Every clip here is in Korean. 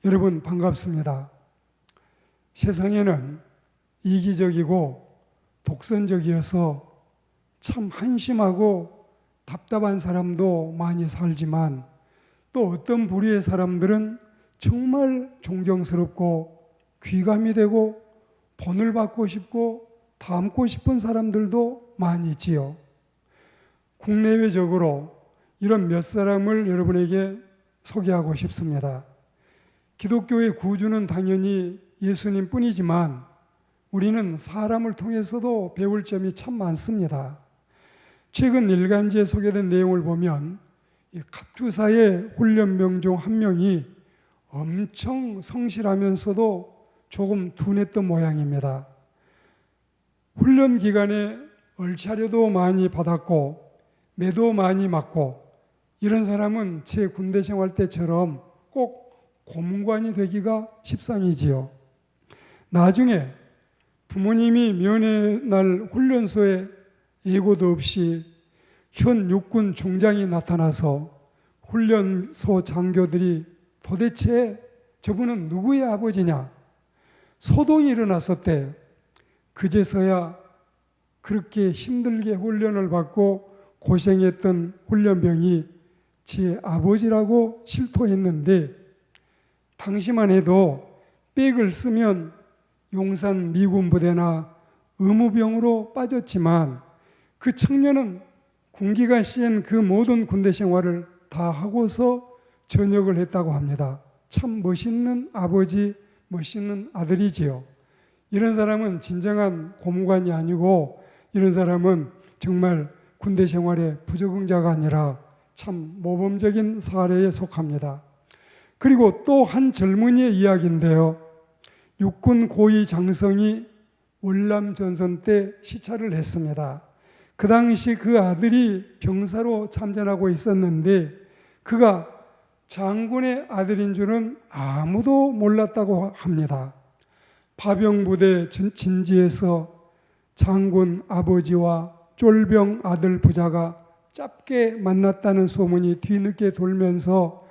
여러분 반갑습니다. 세상에는 이기적이고 독선적이어서 참 한심하고 답답한 사람도 많이 살지만 또 어떤 부류의 사람들은 정말 존경스럽고 귀감이 되고 본을 받고 싶고 닮고 싶은 사람들도 많이 있지요. 국내외적으로 이런 몇 사람을 여러분에게 소개하고 싶습니다. 기독교의 구주는 당연히 예수님 뿐이지만 우리는 사람을 통해서도 배울 점이 참 많습니다. 최근 일간지에 소개된 내용을 보면 갑주사의 훈련병 중 한 명이 엄청 성실하면서도 조금 둔했던 모양입니다. 훈련 기간에 얼차려도 많이 받았고 매도 많이 맞고 이런 사람은 제 군대 생활 때처럼 꼭 고문관이 되기가 십상이지요. 나중에 부모님이 면회날 훈련소에 예고도 없이 현 육군 중장이 나타나서 훈련소 장교들이 도대체 저분은 누구의 아버지냐 소동이 일어났었대요. 그제서야 그렇게 힘들게 훈련을 받고 고생했던 훈련병이 제 아버지라고 실토했는데 당시만 해도 백을 쓰면 용산 미군 부대나 의무병으로 빠졌지만 그 청년은 군기가 시엔 그 모든 군대 생활을 다 하고서 전역을 했다고 합니다. 참 멋있는 아버지, 멋있는 아들이지요. 이런 사람은 진정한 고문관이 아니고 이런 사람은 정말 군대 생활의 부적응자가 아니라 참 모범적인 사례에 속합니다. 그리고 또 한 젊은이의 이야기인데요. 육군 고위 장성이 월남전선 때 시찰을 했습니다. 그 당시 그 아들이 병사로 참전하고 있었는데 그가 장군의 아들인 줄은 아무도 몰랐다고 합니다. 파병부대 진지에서 장군 아버지와 쫄병 아들 부자가 짧게 만났다는 소문이 뒤늦게 돌면서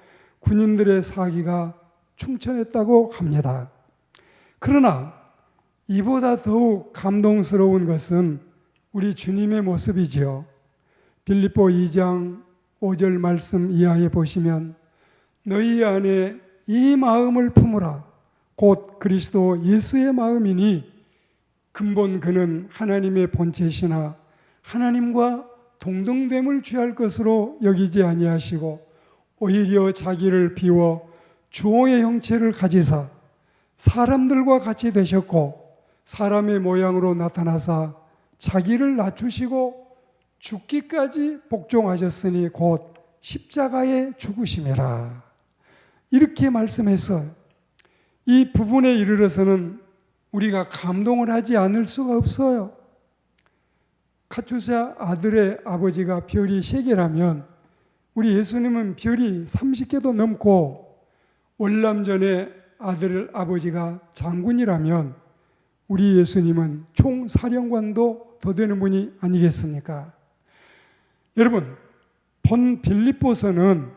군인들의 사기가 충천했다고 합니다. 그러나 이보다 더욱 감동스러운 것은 우리 주님의 모습이지요. 빌립보 2장 5절 말씀 이하에 보시면 너희 안에 이 마음을 품으라 곧 그리스도 예수의 마음이니 근본 그는 하나님의 본체시나 하나님과 동등됨을 취할 것으로 여기지 아니하시고 오히려 자기를 비워 주어의 형체를 가지사 사람들과 같이 되셨고 사람의 모양으로 나타나사 자기를 낮추시고 죽기까지 복종하셨으니 곧 십자가에 죽으심이라. 이렇게 말씀했어요. 이 부분에 이르러서는 우리가 감동을 하지 않을 수가 없어요. 카투사 아들의 아버지가 별이 3개라면 우리 예수님은 별이 30개도 넘고 월남전의 아들 아버지가 장군이라면 우리 예수님은 총사령관도 더 되는 분이 아니겠습니까? 여러분, 본 빌립보서는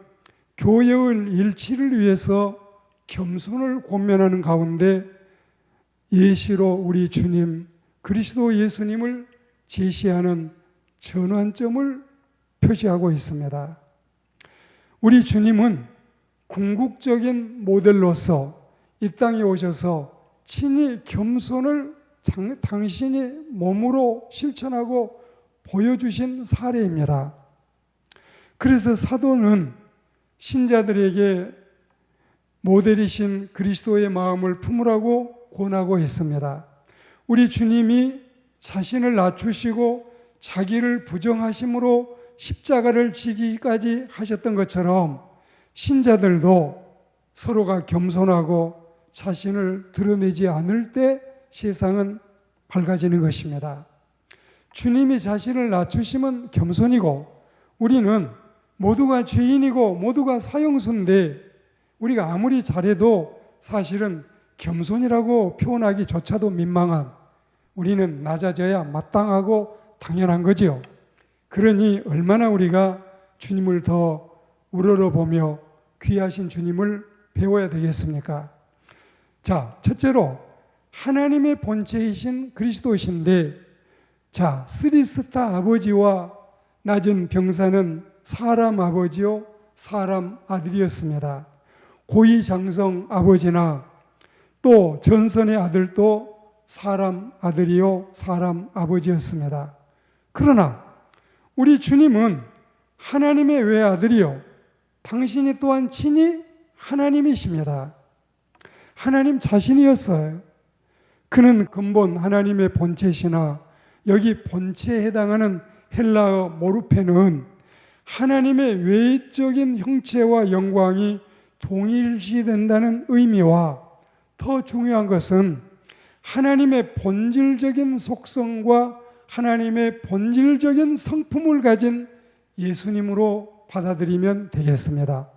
교회의 일치를 위해서 겸손을 권면하는 가운데 예시로 우리 주님 그리스도 예수님을 제시하는 전환점을 표시하고 있습니다. 우리 주님은 궁극적인 모델로서 이 땅에 오셔서 친히 겸손을 당신이 몸으로 실천하고 보여주신 사례입니다. 그래서 사도는 신자들에게 모델이신 그리스도의 마음을 품으라고 권하고 있습니다. 우리 주님이 자신을 낮추시고 자기를 부정하심으로 십자가를 지기까지 하셨던 것처럼 신자들도 서로가 겸손하고 자신을 드러내지 않을 때 세상은 밝아지는 것입니다. 주님이 자신을 낮추시면 겸손이고 우리는 모두가 죄인이고 모두가 사형수인데 우리가 아무리 잘해도 사실은 겸손이라고 표현하기조차도 민망한 우리는 낮아져야 마땅하고 당연한 거지요. 그러니 얼마나 우리가 주님을 더 우러러보며 귀하신 주님을 배워야 되겠습니까? 자, 첫째로 하나님의 본체이신 그리스도이신데, 자, 쓰리스타 아버지와 낮은 병사는 사람 아버지요 사람 아들이었습니다. 고위장성 아버지나 또 전선의 아들도 사람 아들이요 사람 아버지였습니다. 그러나 우리 주님은 하나님의 외아들이요 당신이 또한 친히 하나님이십니다. 하나님 자신이었어요. 그는 근본 하나님의 본체시나 여기 본체에 해당하는 헬라어 모르페는 하나님의 외적인 형체와 영광이 동일시된다는 의미와 더 중요한 것은 하나님의 본질적인 속성과 하나님의 본질적인 성품을 가진 예수님으로 받아들이면 되겠습니다.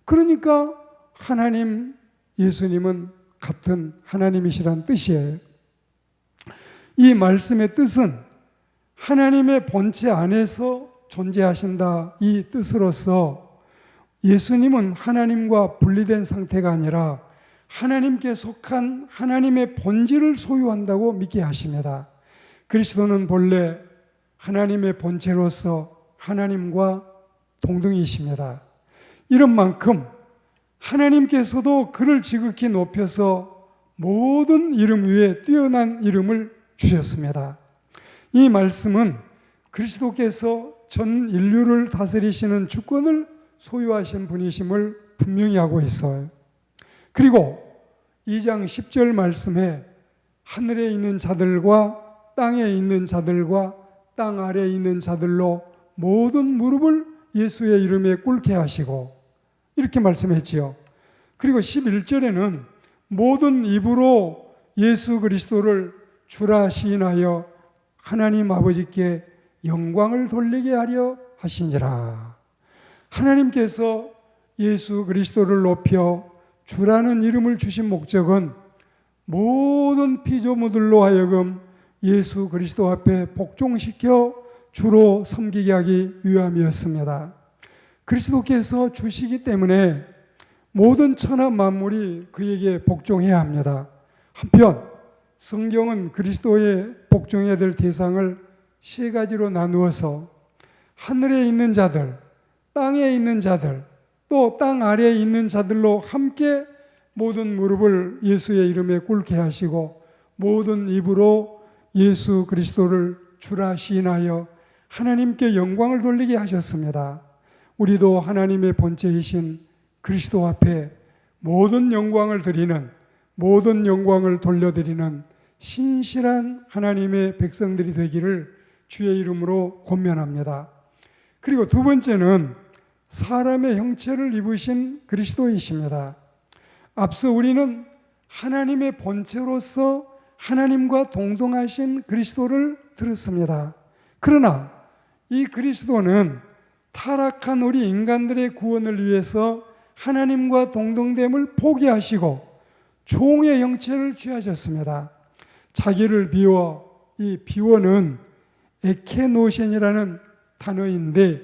그러니까 하나님, 예수님은 같은 하나님이시란 뜻이에요. 이 말씀의 뜻은 하나님의 본체 안에서 존재하신다 이 뜻으로서 예수님은 하나님과 분리된 상태가 아니라 하나님께 속한 하나님의 본질을 소유한다고 믿게 하십니다. 그리스도는 본래 하나님의 본체로서 하나님과 동등이십니다. 이런 만큼 하나님께서도 그를 지극히 높여서 모든 이름 위에 뛰어난 이름을 주셨습니다. 이 말씀은 그리스도께서 전 인류를 다스리시는 주권을 소유하신 분이심을 분명히 하고 있어요. 그리고 2장 10절 말씀에 하늘에 있는 자들과 땅에 있는 자들과 땅 아래에 있는 자들로 모든 무릎을 예수의 이름에 꿇게 하시고 이렇게 말씀했지요. 그리고 11절에는 모든 입으로 예수 그리스도를 주라 시인하여 하나님 아버지께 영광을 돌리게 하려 하시니라. 하나님께서 예수 그리스도를 높여 주라는 이름을 주신 목적은 모든 피조물들로 하여금 예수 그리스도 앞에 복종시켜 주로 섬기게 하기 위함이었습니다. 그리스도께서 주시기 때문에 모든 천하 만물이 그에게 복종해야 합니다. 한편 성경은 그리스도의 복종해야 될 대상을 세 가지로 나누어서 하늘에 있는 자들, 땅에 있는 자들, 또 땅 아래에 있는 자들로 함께 모든 무릎을 예수의 이름에 꿇게 하시고 모든 입으로 예수 그리스도를 주라 시인하여 하나님께 영광을 돌리게 하셨습니다. 우리도 하나님의 본체이신 그리스도 앞에 모든 영광을 드리는, 모든 영광을 돌려드리는 신실한 하나님의 백성들이 되기를 주의 이름으로 권면합니다. 그리고 두 번째는 사람의 형체를 입으신 그리스도이십니다. 앞서 우리는 하나님의 본체로서 하나님과 동등하신 그리스도를 들었습니다. 그러나 이 그리스도는 타락한 우리 인간들의 구원을 위해서 하나님과 동등됨을 포기하시고 종의 형체를 취하셨습니다. 자기를 비워, 이 비워는 에케노션이라는 단어인데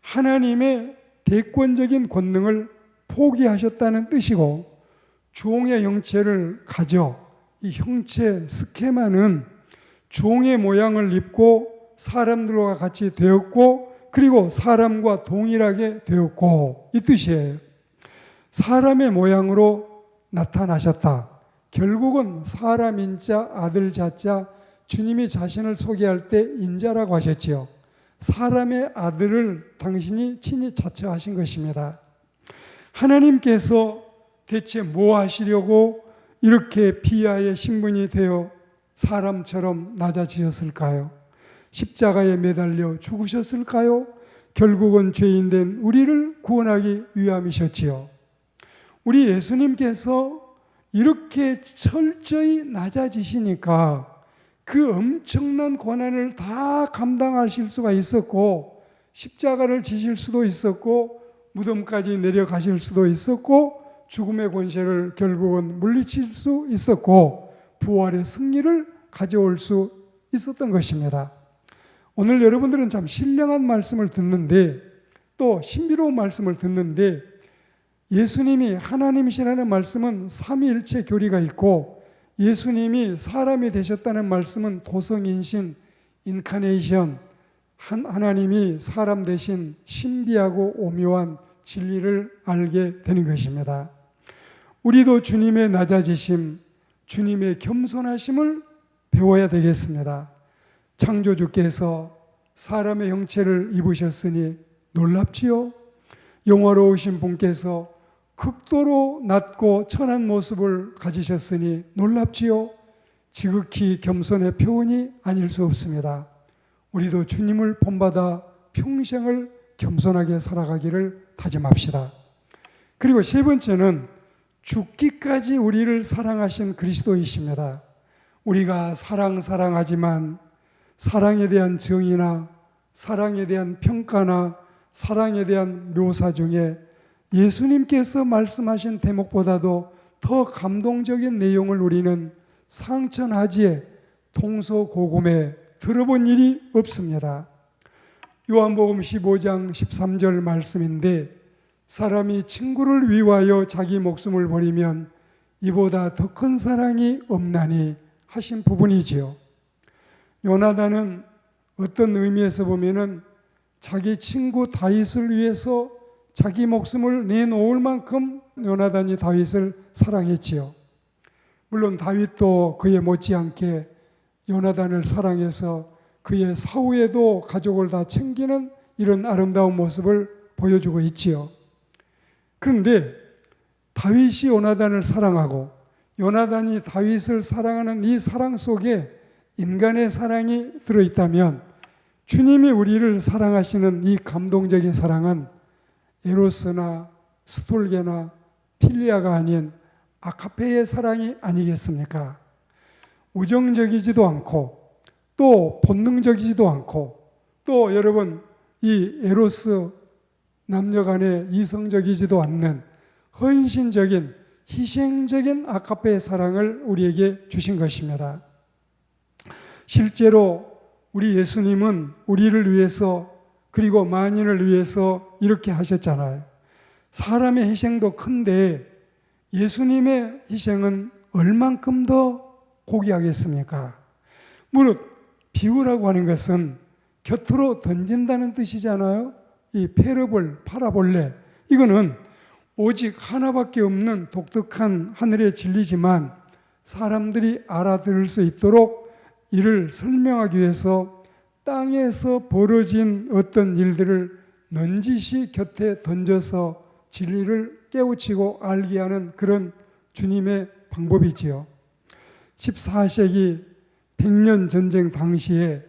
하나님의 대권적인 권능을 포기하셨다는 뜻이고, 종의 형체를 가져 이 형체 스케마는 종의 모양을 입고 사람들과 같이 되었고 그리고 사람과 동일하게 되었고 이 뜻이에요. 사람의 모양으로 나타나셨다. 결국은 사람인자 아들 자자, 주님이 자신을 소개할 때 인자라고 하셨지요. 사람의 아들을 당신이 친히 자처하신 것입니다. 하나님께서 대체 뭐 하시려고 이렇게 비하의 신분이 되어 사람처럼 낮아지셨을까요? 십자가에 매달려 죽으셨을까요? 결국은 죄인된 우리를 구원하기 위함이셨지요. 우리 예수님께서 이렇게 철저히 낮아지시니까 그 엄청난 고난을 다 감당하실 수가 있었고 십자가를 지실 수도 있었고 무덤까지 내려가실 수도 있었고 죽음의 권세를 결국은 물리칠 수 있었고 부활의 승리를 가져올 수 있었던 것입니다. 오늘 여러분들은 참 신령한 말씀을 듣는데 또 신비로운 말씀을 듣는데 예수님이 하나님이시라는 말씀은 삼위일체 교리가 있고, 예수님이 사람이 되셨다는 말씀은 도성인신, 인카네이션, 하나님이 사람 대신 신비하고 오묘한 진리를 알게 되는 것입니다. 우리도 주님의 낮아지심, 주님의 겸손하심을 배워야 되겠습니다. 창조주께서 사람의 형체를 입으셨으니 놀랍지요? 영화로우신 분께서 극도로 낮고 천한 모습을 가지셨으니 놀랍지요? 지극히 겸손의 표현이 아닐 수 없습니다. 우리도 주님을 본받아 평생을 겸손하게 살아가기를 다짐합시다. 그리고 세 번째는 죽기까지 우리를 사랑하신 그리스도이십니다. 우리가 사랑하지만 사랑에 대한 정의나 사랑에 대한 평가나 사랑에 대한 묘사 중에 예수님께서 말씀하신 대목보다도 더 감동적인 내용을 우리는 상천하지에 동서고금에 들어본 일이 없습니다. 요한복음 15장 13절 말씀인데, 사람이 친구를 위하여 자기 목숨을 버리면 이보다 더 큰 사랑이 없나니 하신 부분이지요. 요나단은 어떤 의미에서 보면은 자기 친구 다윗을 위해서 자기 목숨을 내놓을 만큼 요나단이 다윗을 사랑했지요. 물론 다윗도 그에 못지않게 요나단을 사랑해서 그의 사후에도 가족을 다 챙기는 이런 아름다운 모습을 보여주고 있지요. 그런데 다윗이 요나단을 사랑하고 요나단이 다윗을 사랑하는 이 사랑 속에 인간의 사랑이 들어있다면, 주님이 우리를 사랑하시는 이 감동적인 사랑은 에로스나 스톨게나 필리아가 아닌 아카페의 사랑이 아니겠습니까? 우정적이지도 않고 또 본능적이지도 않고 또 여러분 이 에로스 남녀 간에 이성적이지도 않는 헌신적인 희생적인 아카페의 사랑을 우리에게 주신 것입니다. 실제로 우리 예수님은 우리를 위해서 그리고 만인을 위해서 이렇게 하셨잖아요. 사람의 희생도 큰데 예수님의 희생은 얼만큼 더 고귀하겠습니까? 무릇 비유라고 하는 것은 곁으로 던진다는 뜻이잖아요. 이 패러볼, 파라볼레, 이거는 오직 하나밖에 없는 독특한 하늘의 진리지만 사람들이 알아들을 수 있도록 이를 설명하기 위해서 땅에서 벌어진 어떤 일들을 넌지시 곁에 던져서 진리를 깨우치고 알게 하는 그런 주님의 방법이지요. 14세기 100년 전쟁 당시에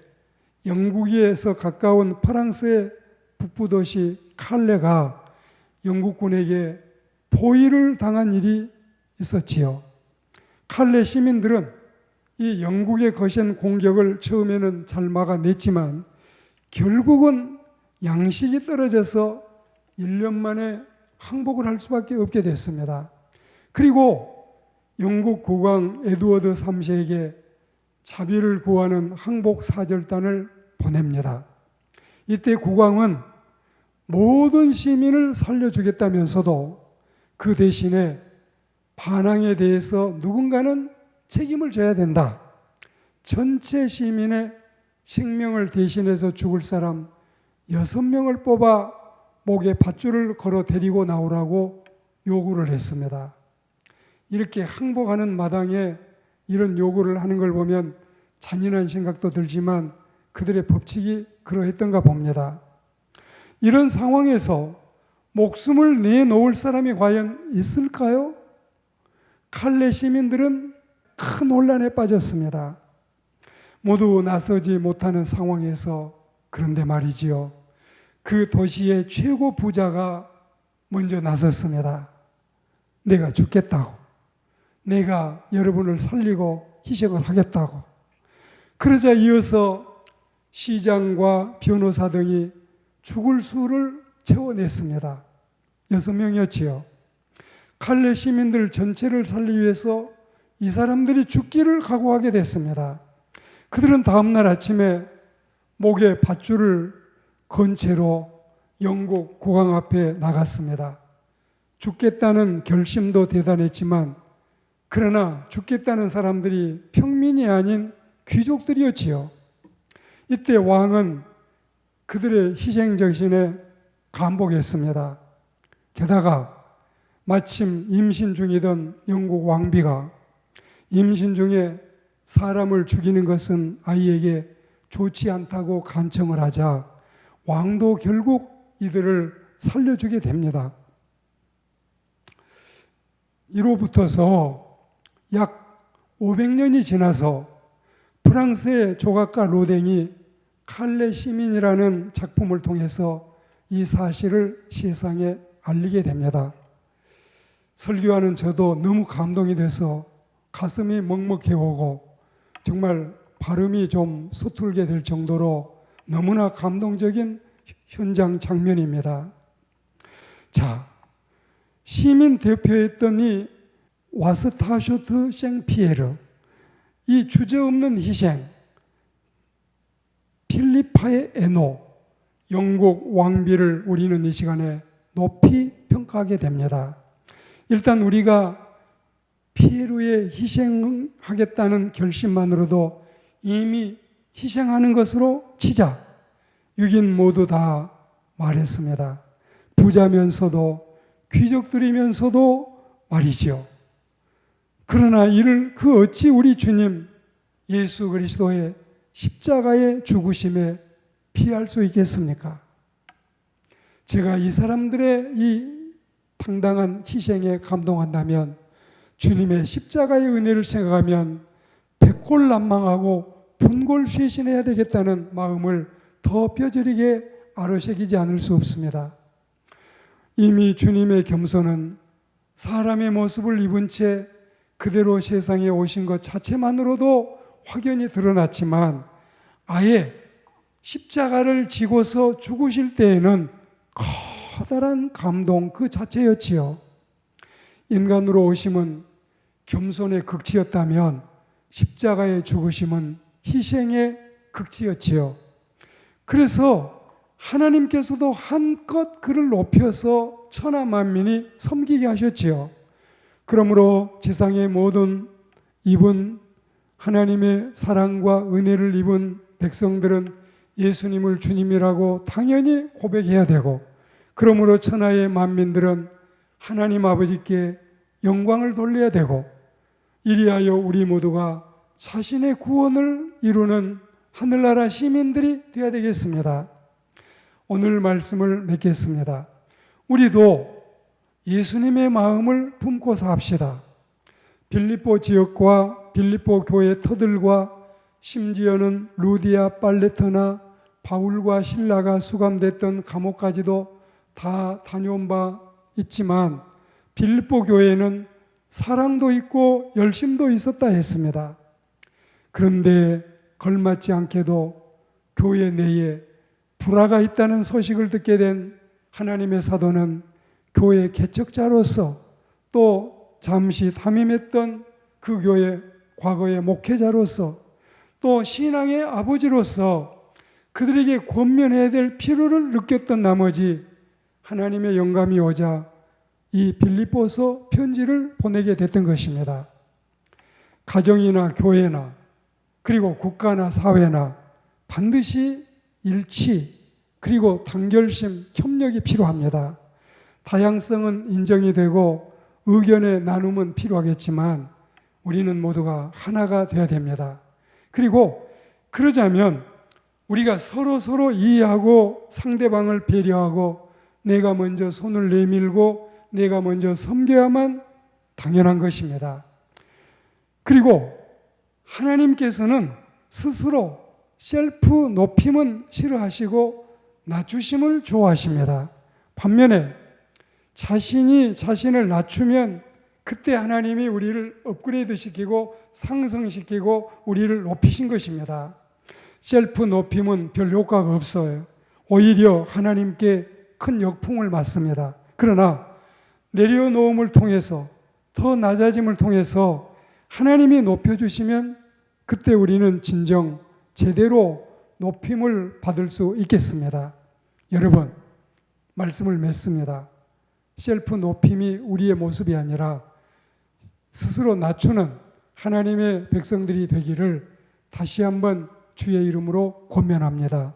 영국에서 가까운 프랑스의 북부도시 칼레가 영국군에게 포위를 당한 일이 있었지요. 칼레 시민들은 이 영국의 거센 공격을 처음에는 잘 막아냈지만 결국은 양식이 떨어져서 1년 만에 항복을 할 수밖에 없게 됐습니다. 그리고 영국 국왕 에드워드 3세에게 자비를 구하는 항복 사절단을 보냅니다. 이때 국왕은 모든 시민을 살려주겠다면서도 그 대신에 반항에 대해서 누군가는 책임을 져야 된다. 전체 시민의 생명을 대신해서 죽을 사람 6명을 뽑아 목에 밧줄을 걸어 데리고 나오라고 요구를 했습니다. 이렇게 항복하는 마당에 이런 요구를 하는 걸 보면 잔인한 생각도 들지만 그들의 법칙이 그러했던가 봅니다. 이런 상황에서 목숨을 내놓을 사람이 과연 있을까요? 칼레 시민들은 큰 혼란에 빠졌습니다. 모두 나서지 못하는 상황에서 그런데 말이지요. 그 도시의 최고 부자가 먼저 나섰습니다. 내가 죽겠다고. 내가 여러분을 살리고 희생을 하겠다고. 그러자 이어서 시장과 변호사 등이 죽을 수를 채워냈습니다. 6명이었지요. 칼레 시민들 전체를 살리기 위해서 이 사람들이 죽기를 각오하게 됐습니다. 그들은 다음날 아침에 목에 밧줄을 건 채로 영국 국왕 앞에 나갔습니다. 죽겠다는 결심도 대단했지만 그러나 죽겠다는 사람들이 평민이 아닌 귀족들이었지요. 이때 왕은 그들의 희생정신에 감복했습니다. 게다가 마침 임신 중이던 영국 왕비가 임신 중에 사람을 죽이는 것은 아이에게 좋지 않다고 간청을 하자 왕도 결국 이들을 살려주게 됩니다. 이로부터서 약 500년이 지나서 프랑스의 조각가 로댕이 칼레 시민이라는 작품을 통해서 이 사실을 세상에 알리게 됩니다. 설교하는 저도 너무 감동이 돼서 가슴이 먹먹해오고 정말 발음이 좀 서툴게 될 정도로 너무나 감동적인 현장 장면입니다. 자, 시민 대표였던 이 와스타쇼트 생피에르, 이 주저없는 희생, 필리파의 애노, 영국 왕비를 우리는 이 시간에 높이 평가하게 됩니다. 일단 우리가 피에르의 희생하겠다는 결심만으로도 이미 희생하는 것으로 치자. 6인 모두 다 말했습니다. 부자면서도 귀족들이면서도 말이지요. 그러나 이를 그 어찌 우리 주님 예수 그리스도의 십자가의 죽으심에 피할 수 있겠습니까? 제가 이 사람들의 이 당당한 희생에 감동한다면 주님의 십자가의 은혜를 생각하면 백골난망하고 분골쇄신해야 되겠다는 마음을 더 뼈저리게 아로새기지 않을 수 없습니다. 이미 주님의 겸손은 사람의 모습을 입은 채 그대로 세상에 오신 것 자체만으로도 확연히 드러났지만 아예 십자가를 지고서 죽으실 때에는 커다란 감동 그 자체였지요. 인간으로 오심은 겸손의 극치였다면 십자가의 죽으심은 희생의 극치였지요. 그래서 하나님께서도 한껏 그를 높여서 천하 만민이 섬기게 하셨지요. 그러므로 지상의 모든 입은 하나님의 사랑과 은혜를 입은 백성들은 예수님을 주님이라고 당연히 고백해야 되고, 그러므로 천하의 만민들은 하나님 아버지께 영광을 돌려야 되고, 이리하여 우리 모두가 자신의 구원을 이루는 하늘나라 시민들이 되어야 되겠습니다. 오늘 말씀을 맺겠습니다. 우리도 예수님의 마음을 품고 삽시다. 빌립보 지역과 빌립보 교회 터들과 심지어는 루디아 빨레터나 바울과 실라가 수감됐던 감옥까지도 다 다녀온 바 있지만 빌립보 교회에는 사랑도 있고 열심도 있었다 했습니다. 그런데 걸맞지 않게도 교회 내에 불화가 있다는 소식을 듣게 된 하나님의 사도는 교회 개척자로서 또 잠시 담임했던 그 교회 과거의 목회자로서 또 신앙의 아버지로서 그들에게 권면해야 될 필요를 느꼈던 나머지 하나님의 영감이 오자 이 빌립보서 편지를 보내게 됐던 것입니다. 가정이나 교회나 그리고 국가나 사회나 반드시 일치 그리고 단결심, 협력이 필요합니다. 다양성은 인정이 되고 의견의 나눔은 필요하겠지만 우리는 모두가 하나가 되어야 됩니다. 그리고 그러자면 우리가 서로 이해하고 상대방을 배려하고 내가 먼저 손을 내밀고 내가 먼저 섬겨야만 당연한 것입니다. 그리고 하나님께서는 스스로 셀프 높임은 싫어하시고 낮추심을 좋아하십니다. 반면에 자신이 자신을 낮추면 그때 하나님이 우리를 업그레이드 시키고 상승시키고 우리를 높이신 것입니다. 셀프 높임은 별 효과가 없어요. 오히려 하나님께 큰 역풍을 맞습니다. 그러나 내려놓음을 통해서 더 낮아짐을 통해서 하나님이 높여주시면 그때 우리는 진정 제대로 높임을 받을 수 있겠습니다. 여러분, 말씀을 맺습니다. 셀프 높임이 우리의 모습이 아니라 스스로 낮추는 하나님의 백성들이 되기를 다시 한번 주의 이름으로 권면합니다.